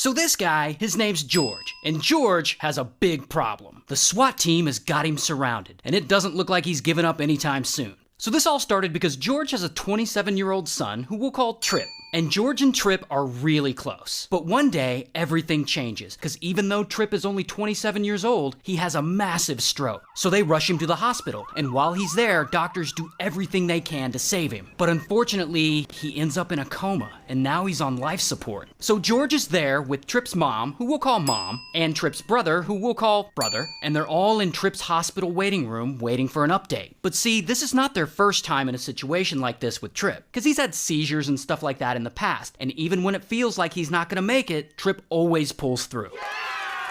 So this guy, his name's George, and George has a big problem. The SWAT team has got him surrounded, and it doesn't look like he's giving up anytime soon. So this all started because George has a 27-year-old son who we'll call Trip. And George and Trip are really close. But one day, everything changes, because even though Trip is only 27 years old, he has a massive stroke. So they rush him to the hospital, and while he's there, doctors do everything they can to save him. But unfortunately, he ends up in a coma, and now he's on life support. So George is there with Trip's mom, who we'll call Mom, and Trip's brother, who we'll call Brother, and they're all in Trip's hospital waiting room waiting for an update. But see, this is not their first time in a situation like this with Trip, because he's had seizures and stuff like that in the past, and even when it feels like he's not gonna make it, Trip always pulls through.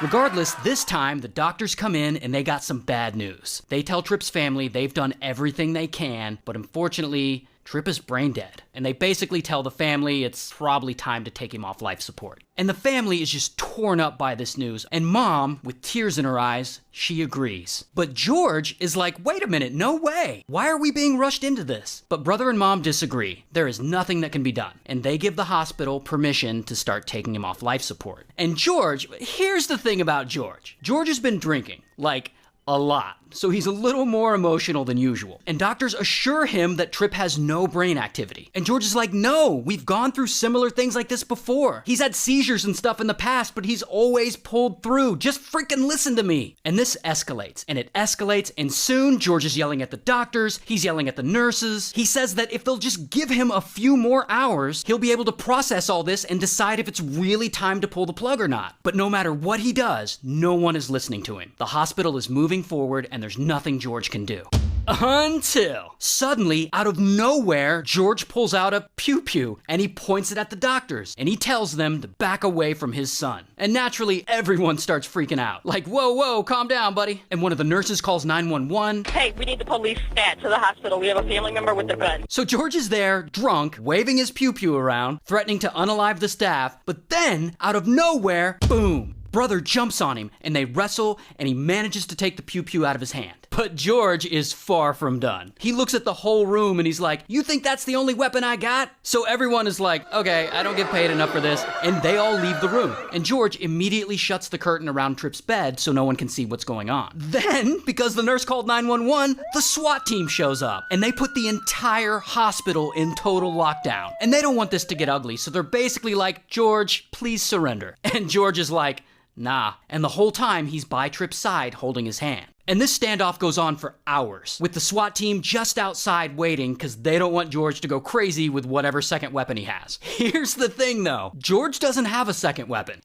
Regardless, this time the doctors come in and they got some bad news. They tell Trip's family they've done everything they can, but unfortunately, Trip is brain dead. And they basically tell the family it's probably time to take him off life support. And the family is just torn up by this news. And Mom, with tears in her eyes, she agrees. But George is like, wait a minute, no way. Why are we being rushed into this? But Brother and Mom disagree. There is nothing that can be done. And they give the hospital permission to start taking him off life support. And George, here's the thing about George. George has been drinking, like, a lot. So he's a little more emotional than usual. And doctors assure him that Trip has no brain activity. And George is like, no, we've gone through similar things like this before. He's had seizures and stuff in the past, but he's always pulled through. Just freaking listen to me. And this escalates, and soon George is yelling at the doctors, he's yelling at the nurses. He says that if they'll just give him a few more hours, he'll be able to process all this and decide if it's really time to pull the plug or not. But no matter what he does, no one is listening to him. The hospital is moving forward, and there's nothing George can do. Until suddenly, out of nowhere, George pulls out a pew-pew and he points it at the doctors and he tells them to back away from his son. And naturally, everyone starts freaking out. Like, whoa, calm down, buddy. And one of the nurses calls 911. Hey, we need the police stat to the hospital. We have a family member with a gun. So George is there, drunk, waving his pew-pew around, threatening to unalive the staff. But then, out of nowhere, boom. Brother jumps on him, and they wrestle, and he manages to take the pew-pew out of his hand. But George is far from done. He looks at the whole room, and he's like, you think that's the only weapon I got? So everyone is like, okay, I don't get paid enough for this, and they all leave the room. And George immediately shuts the curtain around Trip's bed so no one can see what's going on. Then, because the nurse called 911, the SWAT team shows up, and they put the entire hospital in total lockdown. And they don't want this to get ugly, so they're basically like, George, please surrender. And George is like, nah. And the whole time, he's by Trip's side holding his hand. And this standoff goes on for hours, with the SWAT team just outside waiting because they don't want George to go crazy with whatever second weapon he has. Here's the thing though, George doesn't have a second weapon.